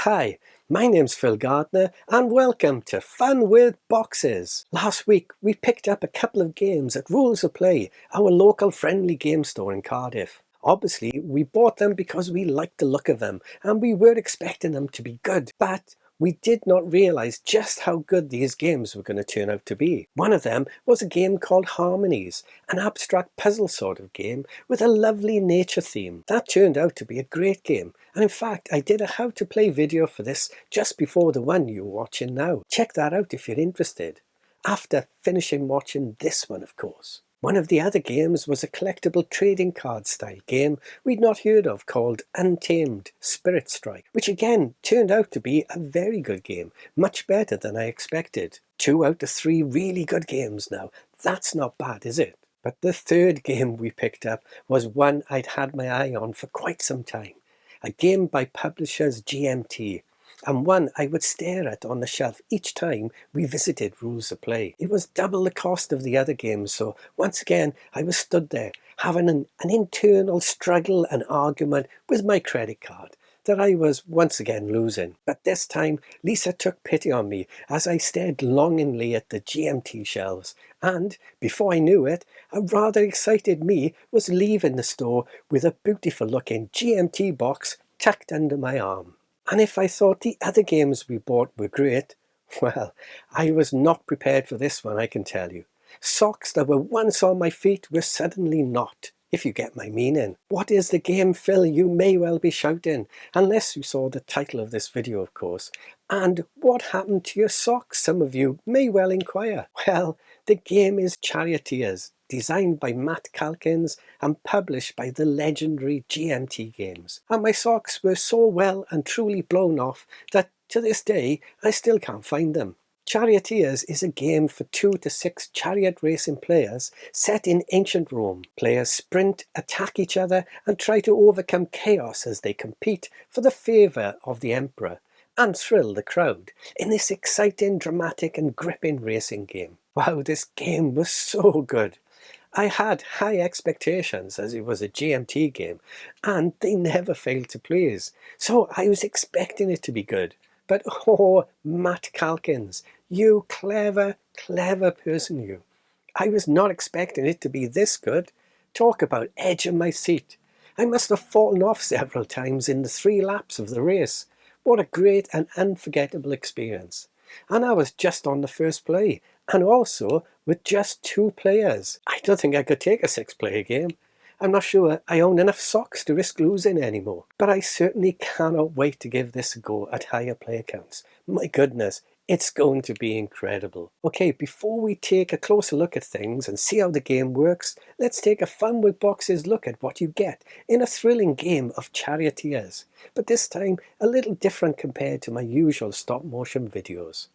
Hi, my name's Phil Gardner and welcome to Fun with Boxes. Last week we picked up a couple of games at Rules of Play, our local friendly game store in Cardiff. Obviously we bought them because we liked the look of them and we were expecting them to be good, but we did not realise just how good these games were going to turn out to be. One of them was a game called Harmonies, an abstract puzzle sort of game with a lovely nature theme. That turned out to be a great game, and in fact I did a how to play video for this just before the one you're watching now. Check that out if you're interested. After finishing watching this one, of course. One of the other games was a collectible trading card style game we'd not heard of called Untamed Spirit Strike, which again turned out to be a very good game, much better than I expected. 2 out of 3 really good games now. That's not bad, is it? But the third game we picked up was one I'd had my eye on for quite some time. A game by publishers GMT, and one I would stare at on the shelf each time we visited Rules of Play. It was double the cost of the other games, so once again I was stood there having an internal struggle and argument with my credit card that I was once again losing. But this time Lisa took pity on me as I stared longingly at the GMT shelves, and before I knew it, a rather excited me was leaving the store with a beautiful looking GMT box tucked under my arm. And if I thought the other games we bought were great, well, I was not prepared for this one, I can tell you. Socks that were once on my feet were suddenly not, if you get my meaning. What is the game, Phil? You may well be shouting, unless you saw the title of this video, of course. And what happened to your socks, some of you may well inquire. Well, the game is Charioteers, designed by Matt Calkins and published by the legendary GMT Games. And my socks were so well and truly blown off that to this day I still can't find them. Charioteers is a game for 2 to 6 chariot racing players set in ancient Rome. Players sprint, attack each other and try to overcome chaos as they compete for the favour of the emperor and thrill the crowd in this exciting, dramatic and gripping racing game. Wow, this game was so good. I had high expectations as it was a GMT game and they never failed to please. So I was expecting it to be good. But oh, Matt Calkins, you clever person you. I was not expecting it to be this good. Talk about edge of my seat. I must have fallen off several times in the 3 laps of the race. What a great and unforgettable experience. And I was just on the first play, and also with just 2 players. I don't think I could take a 6-player game. I'm not sure I own enough socks to risk losing anymore, but I certainly cannot wait to give this a go at higher player counts. My goodness, it's going to be incredible. Okay, before we take a closer look at things and see how the game works, let's take a Fun with Boxes look at what you get in a thrilling game of Charioteers, but this time a little different compared to my usual stop motion videos.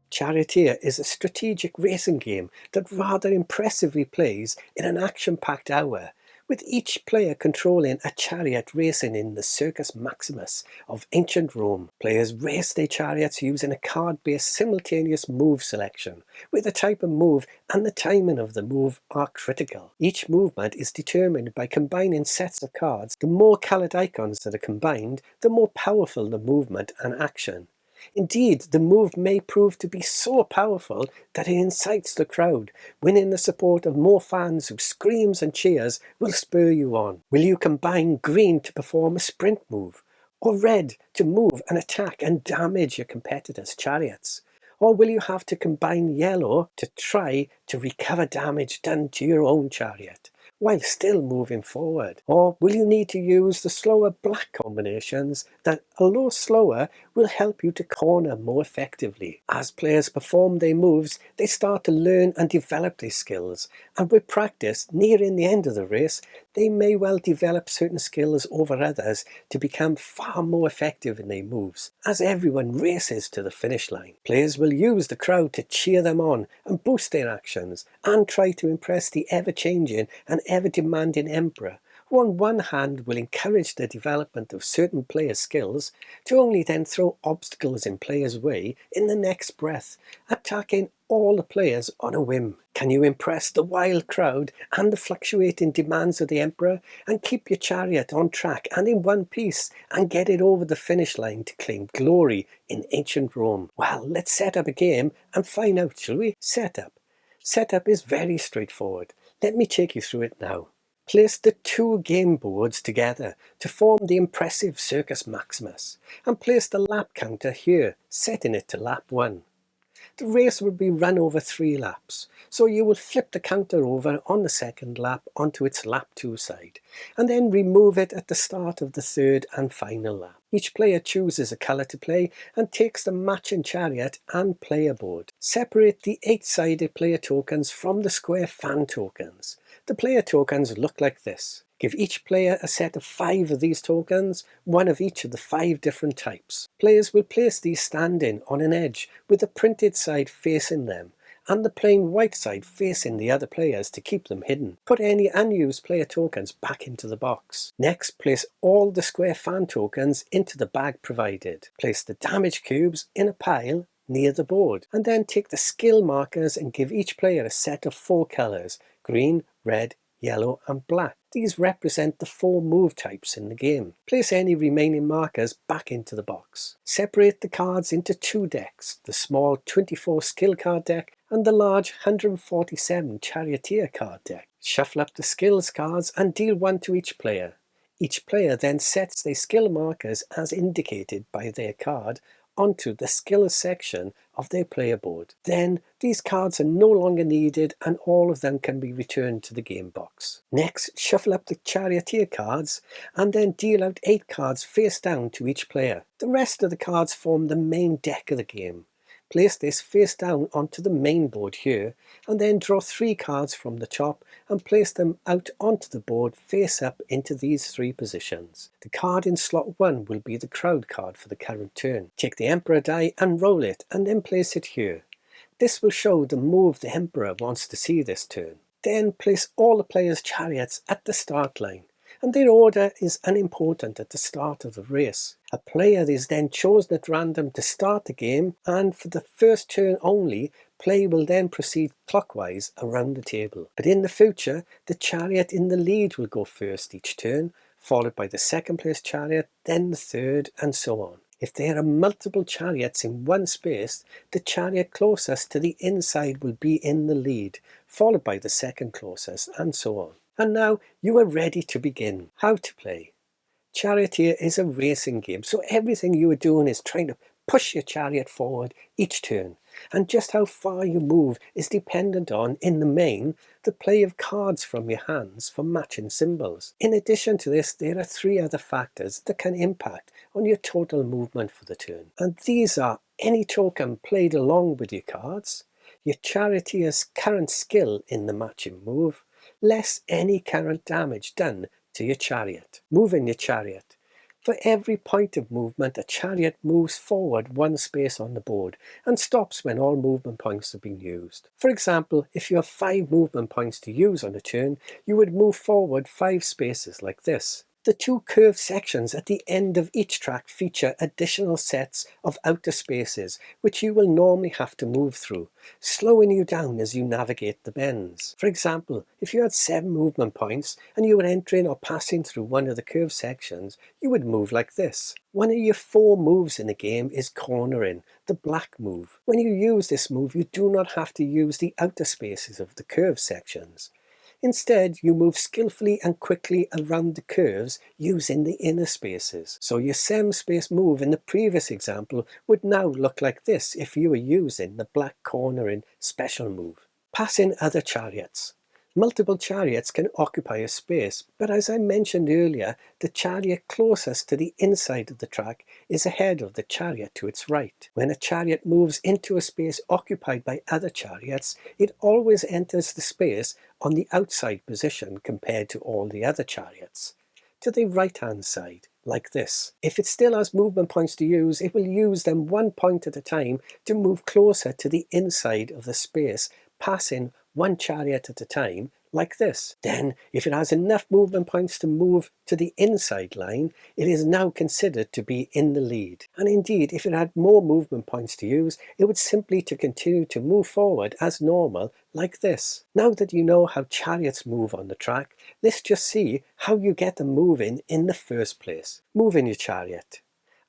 Charioteer is a strategic racing game that rather impressively plays in an action-packed hour, with each player controlling a chariot racing in the Circus Maximus of ancient Rome. Players race their chariots using a card-based simultaneous move selection, where the type of move and the timing of the move are critical. Each movement is determined by combining sets of cards. The more coloured icons that are combined, the more powerful the movement and action. Indeed, the move may prove to be so powerful that it incites the crowd, winning the support of more fans whose screams and cheers will spur you on. Will you combine green to perform a sprint move, or red to move and attack and damage your competitors' chariots? Or will you have to combine yellow to try to recover damage done to your own chariot, while still moving forward? Or will you need to use the slower black combinations that, although slower, will help you to corner more effectively? As players perform their moves, they start to learn and develop their skills, and with practice, nearing the end of the race, they may well develop certain skills over others to become far more effective in their moves. As everyone races to the finish line, players will use the crowd to cheer them on and boost their actions, and try to impress the ever-changing and ever-demanding emperor, who on one hand will encourage the development of certain player skills, to only then throw obstacles in players' way in the next breath, attacking all the players on a whim. Can you impress the wild crowd and the fluctuating demands of the Emperor, and keep your chariot on track and in one piece, and get it over the finish line to claim glory in ancient Rome? Well, let's set up a game and find out, shall we? Setup. Setup is very straightforward. Let me take you through it now. Place the two game boards together to form the impressive Circus Maximus, and place the lap counter here, setting it to lap 1. The race will be run over 3 laps, so you will flip the counter over on the second lap onto its lap 2 side, and then remove it at the start of the third and final lap. Each player chooses a colour to play and takes the matching chariot and player board. Separate the 8-sided player tokens from the square fan tokens. The player tokens look like this. Give each player a set of 5 of these tokens, one of each of the 5 different types. Players will place these standing on an edge with the printed side facing them, and the plain white side facing the other players to keep them hidden. Put any unused player tokens back into the box. Next, place all the square fan tokens into the bag provided. Place the damage cubes in a pile near the board, and then take the skill markers and give each player a set of 4 colours: green, red, yellow and black. These represent the 4 move types in the game. Place any remaining markers back into the box. Separate the cards into 2 decks, the small 24 skill card deck and the large 147 Charioteer card deck. Shuffle up the skills cards and deal 1 to each player. Each player then sets their skill markers as indicated by their card onto the skills section of their player board. Then these cards are no longer needed and all of them can be returned to the game box. Next, shuffle up the Charioteer cards and then deal out 8 cards face down to each player. The rest of the cards form the main deck of the game. Place this face down onto the main board here, and then draw 3 cards from the top and place them out onto the board face up into these 3 positions. The card in slot 1 will be the crowd card for the current turn. Take the Emperor die and roll it, and then place it here. This will show the move the Emperor wants to see this turn. Then place all the players' chariots at the start line, and their order is unimportant at the start of the race. A player is then chosen at random to start the game, and for the first turn only, play will then proceed clockwise around the table. But in the future, the chariot in the lead will go first each turn, followed by the second place chariot, then the third, and so on. If there are multiple chariots in one space, the chariot closest to the inside will be in the lead, followed by the second closest, and so on. And now you are ready to begin. How to play. Charioteer is a racing game, so everything you are doing is trying to push your chariot forward each turn. And just how far you move is dependent on, in the main, the play of cards from your hands for matching symbols. In addition to this, there are 3 other factors that can impact on your total movement for the turn. And these are any token played along with your cards, your Charioteer's current skill in the matching move, less any current damage done to your chariot. Moving your chariot. For every point of movement, a chariot moves forward 1 space on the board and stops when all movement points have been used. For example, if you have 5 movement points to use on a turn, you would move forward 5 spaces like this. The 2 curved sections at the end of each track feature additional sets of outer spaces, which you will normally have to move through, slowing you down as you navigate the bends. For example, if you had 7 movement points and you were entering or passing through one of the curved sections, you would move like this. One of your 4 moves in the game is cornering, the black move. When you use this move, you do not have to use the outer spaces of the curved sections. Instead, you move skillfully and quickly around the curves using the inner spaces. So your 7 space move in the previous example would now look like this if you were using the black cornering special move. Passing other chariots. Multiple chariots can occupy a space, but as I mentioned earlier, the chariot closest to the inside of the track is ahead of the chariot to its right. When a chariot moves into a space occupied by other chariots, it always enters the space on the outside position compared to all the other chariots, to the right-hand side, like this. If it still has movement points to use, it will use them 1 point at a time to move closer to the inside of the space, passing 1 chariot at a time, like this. Then, if it has enough movement points to move to the inside line, it is now considered to be in the lead. And indeed, if it had more movement points to use, it would simply to continue to move forward as normal, like this. Now that you know how chariots move on the track, let's just see how you get them moving in the first place. Move in your chariot.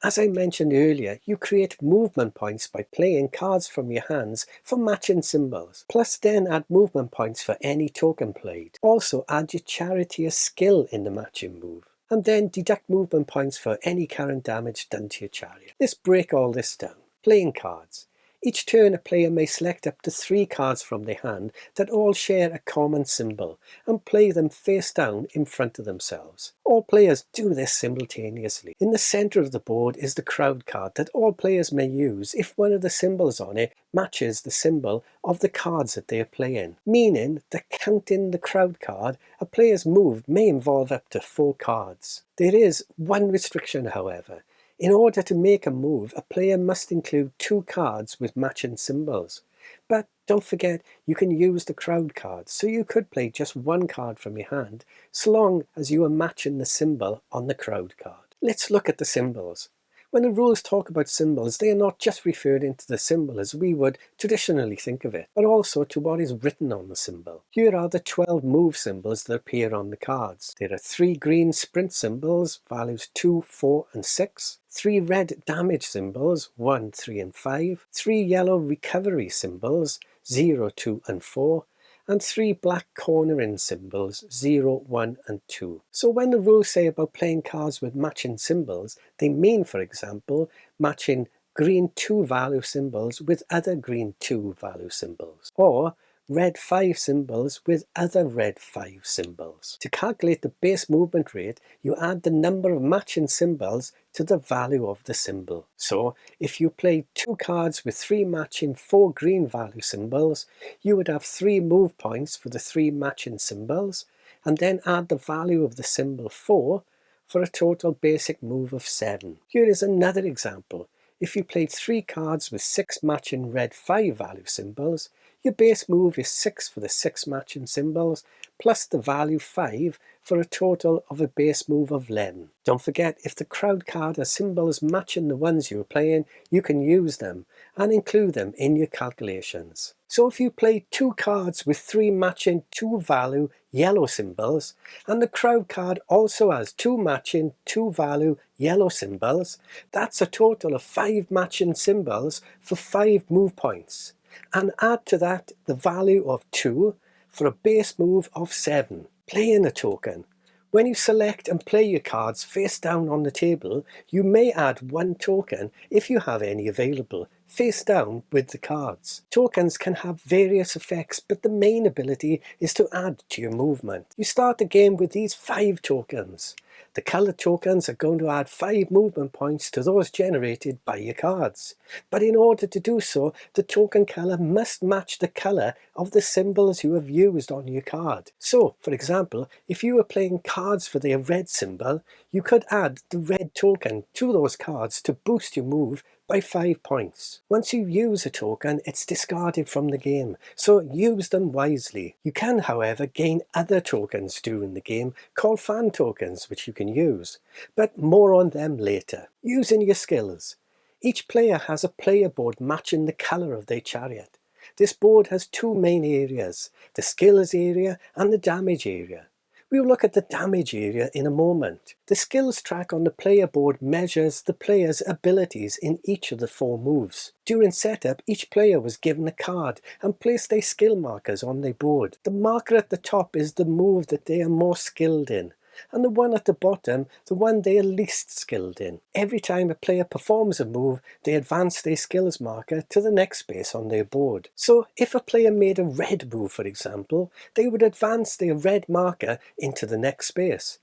As I mentioned earlier, you create movement points by playing cards from your hands for matching symbols. Plus then add movement points for any token played. Also add your Charioteer skill in the matching move. And then deduct movement points for any current damage done to your chariot. Let's break all this down. Playing cards. Each turn a player may select up to 3 cards from their hand that all share a common symbol and play them face down in front of themselves. All players do this simultaneously. In the centre of the board is the crowd card that all players may use if one of the symbols on it matches the symbol of the cards that they are playing, meaning that counting the crowd card, a player's move may involve up to 4 cards. There is one restriction, however. In order to make a move, a player must include 2 cards with matching symbols. But don't forget, you can use the crowd cards, so you could play just 1 card from your hand, so long as you are matching the symbol on the crowd card. Let's look at the symbols. When the rules talk about symbols, they are not just referring to the symbol as we would traditionally think of it, but also to what is written on the symbol. Here are the 12 move symbols that appear on the cards. There are 3 green sprint symbols, values 2, 4 and 6. 3 red damage symbols, 1, 3 and 5. 3 yellow recovery symbols, 0, 2 and 4. And 3 black cornering symbols, 0, 1 and 2. So when the rules say about playing cards with matching symbols, they mean, for example, matching green 2 value symbols with other green 2 value symbols, or red 5 symbols with other red 5 symbols. To calculate the base movement rate, you add the number of matching symbols to the value of the symbol. So if you played 2 cards with 3 matching 4 green value symbols, you would have 3 move points for the 3 matching symbols, and then add the value of the symbol 4 for a total basic move of 7. Here is another example. If you played 3 cards with 6 matching red 5 value symbols, your base move is 6 for the 6 matching symbols, plus the value 5 for a total of a base move of 11. Don't forget, if the crowd card has symbols matching the ones you are playing, you can use them and include them in your calculations. So if you play 2 cards with 3 matching 2 value yellow symbols, and the crowd card also has 2 matching 2 value yellow symbols, that's a total of 5 matching symbols for 5 move points. And add to that the value of 2 for a base move of 7. Playing a token. When you select and play your cards face down on the table, you may add 1 token, if you have any available, face down with the cards. Tokens can have various effects, but the main ability is to add to your movement. You start the game with these 5 tokens. The colour tokens are going to add 5 movement points to those generated by your cards. But in order to do so, the token colour must match the colour of the symbols you have used on your card. So, for example, if you were playing cards for the red symbol, you could add the red token to those cards to boost your move by 5 points. Once you use a token, it's discarded from the game, so use them wisely. You can, however, gain other tokens during the game called fan tokens, which you can use, but more on them later. Using your skills. Each player has a player board matching the colour of their chariot. This board has 2 main areas, the skills area and the damage area. We'll look at the damage area in a moment. The skills track on the player board measures the player's abilities in each of the 4 moves. During setup, each player was given a card and placed their skill markers on their board. The marker at the top is the move that they are more skilled in, and the one at the bottom, the one they are least skilled in. Every time a player performs a move, they advance their skills marker to the next space on their board. So if a player made a red move, for example, they would advance their red marker into the next space.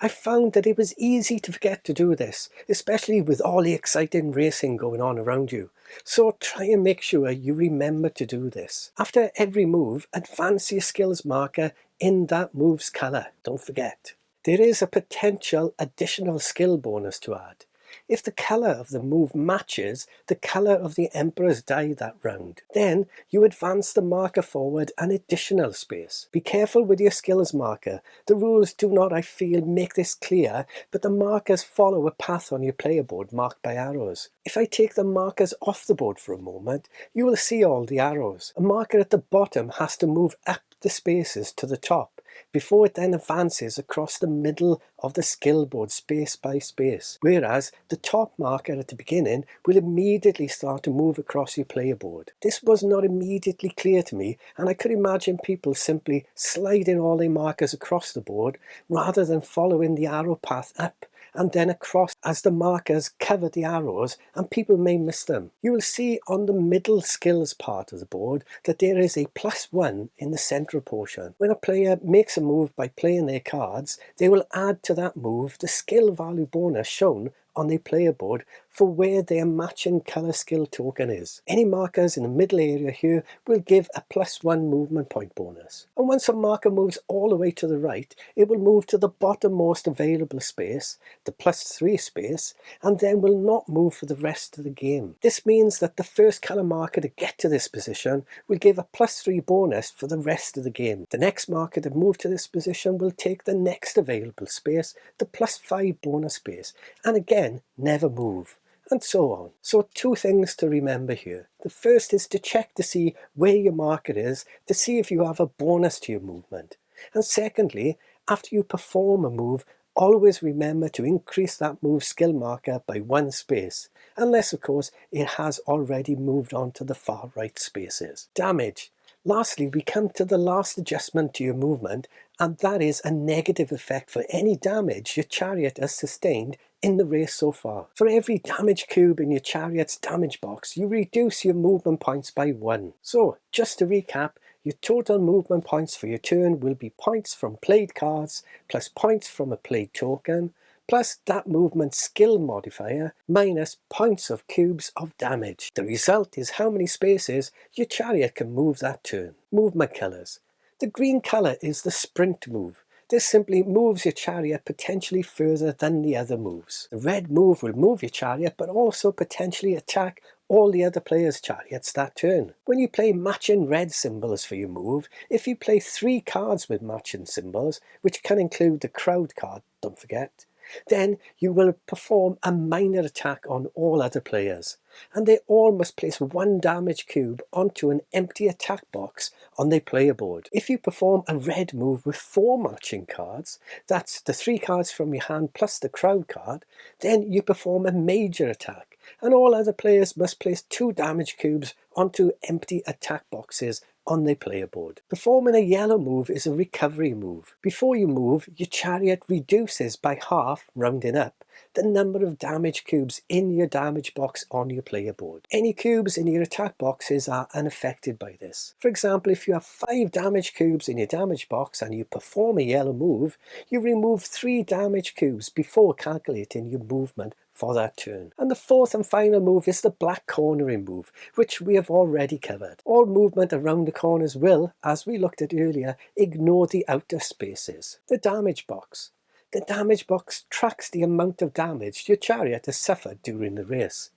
I found that it was easy to forget to do this, especially with all the exciting racing going on around you. So try and make sure you remember to do this. After every move, advance your skills marker in that move's colour. Don't forget. There is a potential additional skill bonus to add. if the colour of the move matches the colour of the Emperor's die that round. Then you advance the marker forward an additional space. Be careful with your skills marker. The rules do not, I feel, make this clear, but the markers follow a path on your player board marked by arrows. If I take the markers off the board for a moment, you will see all the arrows. A marker at the bottom has to move up the spaces to the top before it then advances across the middle of the skill board space by space, whereas the top marker at the beginning will immediately start to move across your player board. This was not immediately clear to me, and I could imagine people simply sliding all their markers across the board rather than following the arrow path up and then across as the markers cover the arrows, and people may miss them. You will see on the middle skills part of the board that there is a +1 in the central portion. When a player makes a move by playing their cards, they will add to that move the skill value bonus shown on their player board for where their matching colour skill token is. Any markers in the middle area here will give a +1 movement point bonus. And once a marker moves all the way to the right, it will move to the bottommost available space, the +3 space, and then will not move for the rest of the game. This means that the first colour marker to get to this position will give a +3 bonus for the rest of the game. The next marker to move to this position will take the next available space, the +5 bonus space, and again, never move, and so on. So 2 things to remember here. The first is to check to see where your marker is to see if you have a bonus to your movement. And secondly, after you perform a move, always remember to increase that move skill marker by 1 space, unless of course it has already moved on to the far right spaces. Damage. Lastly, we come to the last adjustment to your movement, and that is a negative effect for any damage your chariot has sustained in the race so far. For every damage cube in your chariot's damage box, you reduce your movement points by 1. So, just to recap, your total movement points for your turn will be points from played cards, plus points from a played token, plus that movement skill modifier, minus points of cubes of damage. The result is how many spaces your chariot can move that turn. Movement colours. The green colour is the sprint move. This simply moves your chariot potentially further than the other moves. The red move will move your chariot but also potentially attack all the other players' chariots that turn. When you play matching red symbols for your move, if you play 3 cards with matching symbols, which can include the crowd card, don't forget, then you will perform a minor attack on all other players, and they all must place 1 damage cube onto an empty attack box on their player board. If you perform a red move with 4 matching cards, that's the 3 cards from your hand plus the crowd card, then you perform a major attack, and all other players must place 2 damage cubes onto empty attack boxes on their player board. Performing a yellow move is a recovery move. Before you move, your chariot reduces by half, rounding up, the number of damage cubes in your damage box on your player board. Any cubes in your attack boxes are unaffected by this. For example, if you have 5 damage cubes in your damage box and you perform a yellow move, you remove 3 damage cubes before calculating your movement for that turn. And the 4th and final move is the black cornering move, which we have already covered. All movement around the corners will, as we looked at earlier, ignore the outer spaces. The damage box. The damage box tracks the amount of damage your chariot has suffered during the race.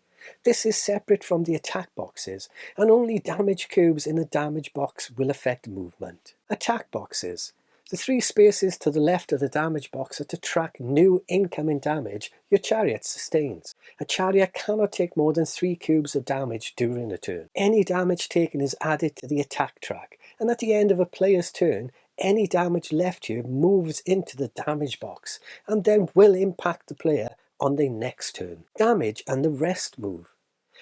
This is separate from the attack boxes, and only damage cubes in the damage box will affect movement. Attack boxes. The 3 spaces to the left of the damage box are to track new incoming damage your chariot sustains. A chariot cannot take more than 3 cubes of damage during a turn. Any damage taken is added to the attack track, and at the end of a player's turn, any damage left here moves into the damage box, and then will impact the player on their next turn. Damage and the rest move.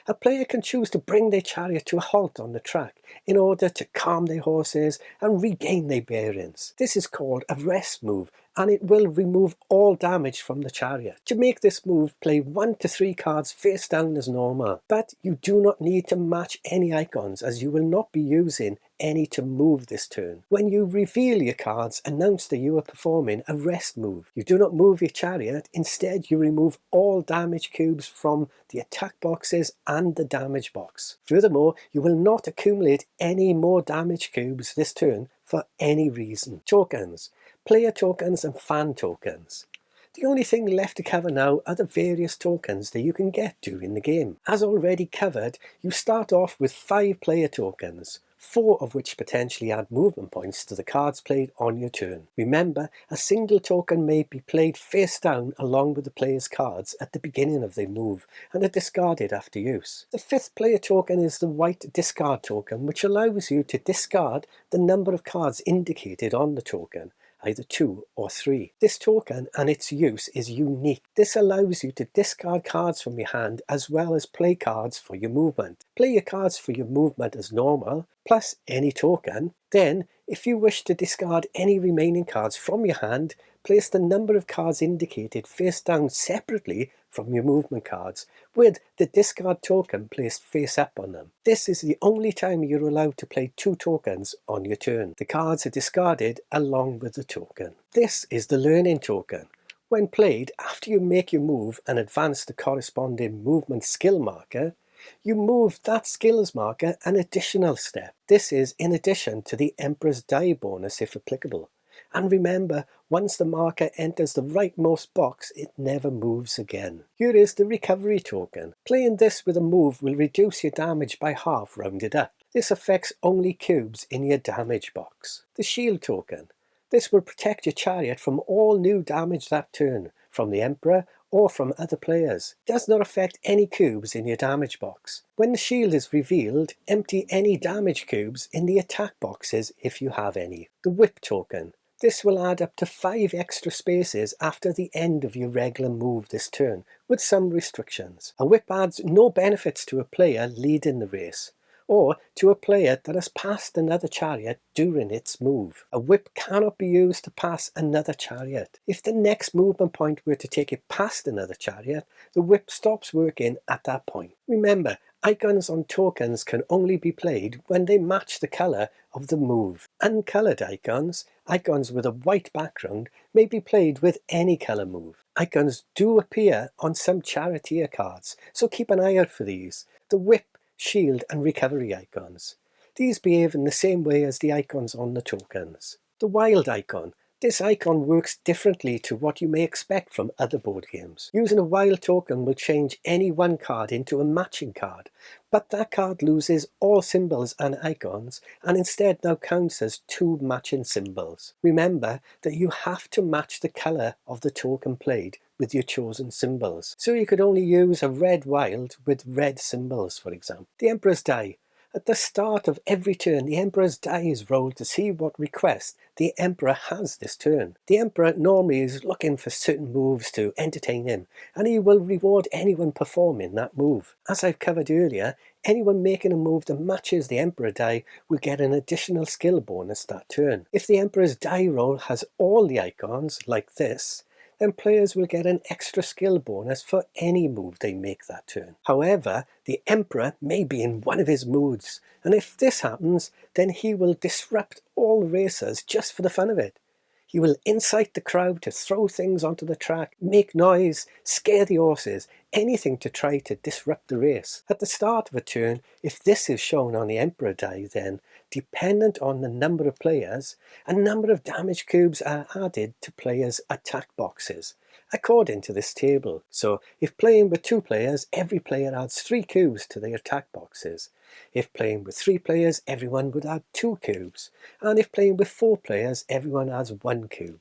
A player can choose to bring their chariot to a halt on the track in order to calm their horses and regain their bearings. This is called a rest move, and it will remove all damage from the chariot. To make this move, play 1 to 3 cards face down as normal, but you do not need to match any icons as you will not be using any to move this turn. When you reveal your cards, announce that you are performing a rest move. You do not move your chariot, instead you remove all damage cubes from the attack boxes and the damage box. Furthermore, you will not accumulate any more damage cubes this turn for any reason. Tokens. Player tokens and fan tokens. The only thing left to cover now are the various tokens that you can get during the game. As already covered, you start off with 5 player tokens, 4 of which potentially add movement points to the cards played on your turn. Remember, a single token may be played face down along with the player's cards at the beginning of their move and are discarded after use. The 5th player token is the white discard token, which allows you to discard the number of cards indicated on the token, either 2 or 3. This token and its use is unique. This allows you to discard cards from your hand as well as play cards for your movement. Play your cards for your movement as normal, plus any token. Then, if you wish to discard any remaining cards from your hand, place the number of cards indicated face down separately from your movement cards, with the discard token placed face up on them. This is the only time you're allowed to play 2 tokens on your turn. The cards are discarded along with the token. This is the learning token. When played, after you make your move and advance the corresponding movement skill marker, you move that skills marker an additional step. This is in addition to the Emperor's Die bonus if applicable. And remember, once the marker enters the rightmost box, it never moves again. Here is the recovery token. Playing this with a move will reduce your damage by half rounded up. This affects only cubes in your damage box. The shield token. This will protect your chariot from all new damage that turn, from the Emperor or from other players. It does not affect any cubes in your damage box. When the shield is revealed, empty any damage cubes in the attack boxes if you have any. The whip token. This will add up to 5 extra spaces after the end of your regular move this turn, with some restrictions. A whip adds no benefits to a player leading the race, or to a player that has passed another chariot during its move. A whip cannot be used to pass another chariot. If the next movement point were to take it past another chariot, the whip stops working at that point. Remember, icons on tokens can only be played when they match the colour of the move. Uncoloured icons, icons with a white background, may be played with any colour move. Icons do appear on some Charioteer cards, so keep an eye out for these. The whip, shield and recovery icons. These behave in the same way as the icons on the tokens. The wild icon. This icon works differently to what you may expect from other board games. Using a wild token will change any one card into a matching card, but that card loses all symbols and icons and instead now counts as 2 matching symbols. Remember that you have to match the colour of the token played with your chosen symbols. So you could only use a red wild with red symbols, for example. The Emperor's Die. At the start of every turn, the Emperor's Die is rolled to see what request the Emperor has this turn. The Emperor normally is looking for certain moves to entertain him, and he will reward anyone performing that move. As I've covered earlier, anyone making a move that matches the Emperor Die will get an additional skill bonus that turn. If the Emperor's Die roll has all the icons, like this, then players will get an extra skill bonus for any move they make that turn. However, the Emperor may be in one of his moods, and if this happens, then he will disrupt all racers just for the fun of it. He will incite the crowd to throw things onto the track, make noise, scare the horses, anything to try to disrupt the race. At the start of a turn, if this is shown on the Emperor die, then, dependent on the number of players, a number of damage cubes are added to players' attack boxes, according to this table. So, if playing with 2 players, every player adds 3 cubes to their attack boxes. If playing with 3 players, everyone would add 2 cubes. And if playing with 4 players, everyone adds 1 cube.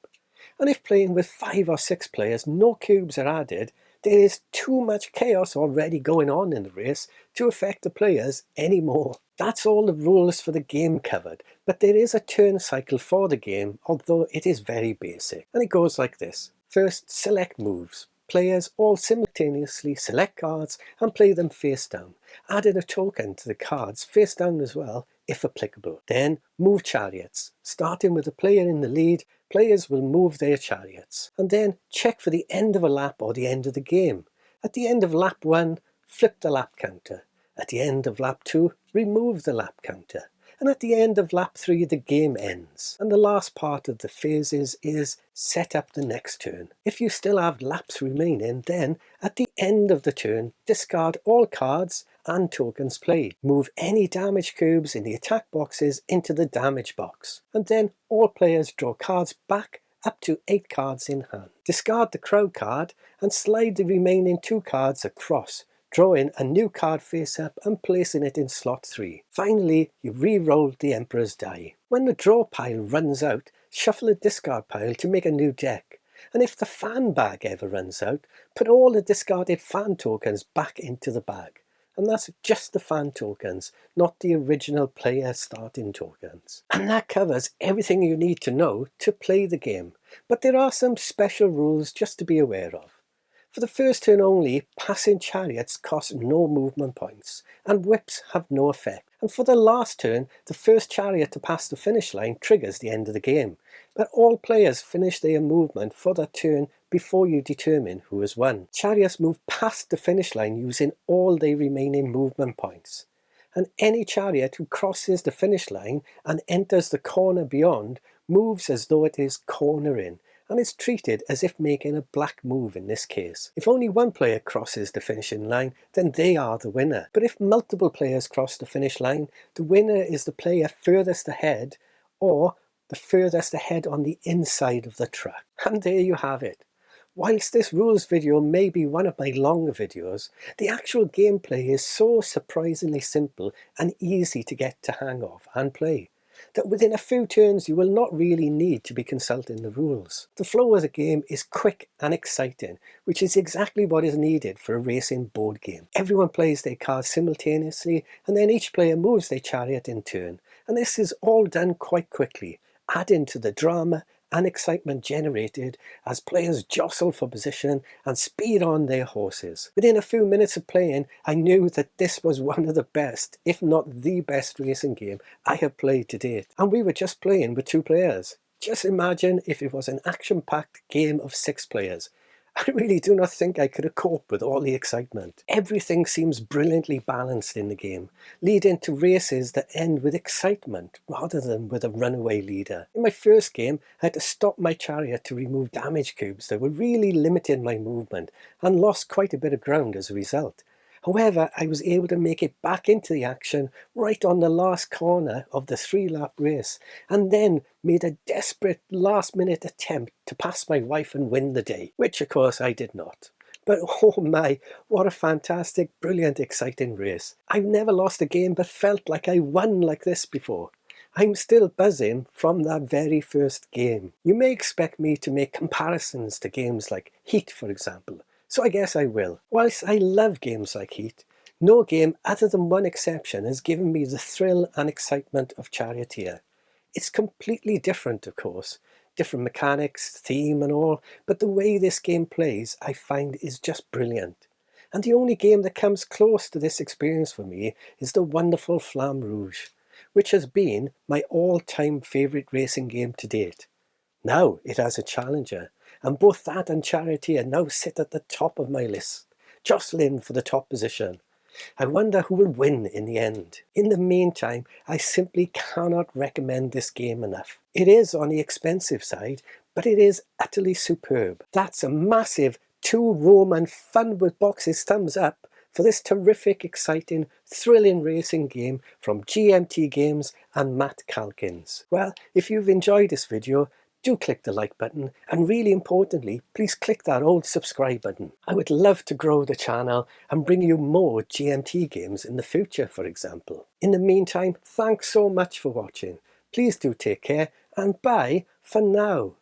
And if playing with 5 or 6 players, no cubes are added. There is too much chaos already going on in the race to affect the players anymore. That's all the rules for the game covered, but there is a turn cycle for the game, although it is very basic. And it goes like this. First, select moves. Players all simultaneously select cards and play them face down, adding a token to the cards face down as well, if applicable. Then move chariots. Starting with the player in the lead, players will move their chariots. And then check for the end of a lap or the end of the game. At the end of lap 1, flip the lap counter. At the end of lap 2, remove the lap counter. And at the end of lap 3 the game ends. And the last part of the phases is set up the next turn. If you still have laps remaining, then at the end of the turn discard all cards and tokens played. Move any damage cubes in the attack boxes into the damage box. And then all players draw cards back up to 8 cards in hand. Discard the crowd card and slide the remaining 2 cards across, drawing a new card face up and placing it in slot 3. Finally, you re-roll the Emperor's die. When the draw pile runs out, shuffle a discard pile to make a new deck. And if the fan bag ever runs out, put all the discarded fan tokens back into the bag. And that's just the fan tokens, not the original player starting tokens. And that covers everything you need to know to play the game. But there are some special rules just to be aware of. For the first turn only, passing chariots cost no movement points, and whips have no effect. And for the last turn, the first chariot to pass the finish line triggers the end of the game. But all players finish their movement for that turn before you determine who has won. Chariots move past the finish line using all their remaining movement points. And any chariot who crosses the finish line and enters the corner beyond moves as though it is cornering, and is treated as if making a black move in this case. If only one player crosses the finishing line, then they are the winner. But if multiple players cross the finish line, the winner is the player furthest ahead, or the furthest ahead on the inside of the track. And there you have it. Whilst this rules video may be one of my longer videos, the actual gameplay is so surprisingly simple and easy to get the hang of and play, that within a few turns you will not really need to be consulting the rules. The flow of the game is quick and exciting, which is exactly what is needed for a racing board game. Everyone plays their cards simultaneously, and then each player moves their chariot in turn, and this is all done quite quickly, adding to the drama and excitement generated as players jostle for position and speed on their horses. Within a few minutes of playing, I knew that this was one of the best, if not the best racing game I have played to date. And we were just playing with 2 players. Just imagine if it was an action-packed game of 6 players. I really do not think I could have coped with all the excitement. Everything seems brilliantly balanced in the game, leading to races that end with excitement rather than with a runaway leader. In my first game, I had to stop my chariot to remove damage cubes that were really limiting my movement and lost quite a bit of ground as a result. However, I was able to make it back into the action right on the last corner of the 3-lap race, and then made a desperate last-minute attempt to pass my wife and win the day, which of course I did not. But oh my, what a fantastic, brilliant, exciting race. I've never lost a game but felt like I won like this before. I'm still buzzing from that very first game. You may expect me to make comparisons to games like Heat, for example. So I guess I will. Whilst I love games like Heat, no game other than one exception has given me the thrill and excitement of Charioteer. It's completely different, of course, different mechanics, theme and all, but the way this game plays I find is just brilliant. And the only game that comes close to this experience for me is the wonderful Flamme Rouge, which has been my all-time favourite racing game to date. Now it has a challenger, and both that and Charioteer now sit at the top of my list, jostling for the top position. I wonder who will win in the end. In the meantime, I simply cannot recommend this game enough. It is on the expensive side, but it is utterly superb. That's a massive 2 Roman fun with boxes thumbs up for this terrific, exciting, thrilling racing game from GMT Games and Matt Calkins. Well, if you've enjoyed this video, do click the like button, and really importantly, please click that old subscribe button. I would love to grow the channel and bring you more GMT games in the future, for example. In the meantime, thanks so much for watching. Please do take care, and bye for now.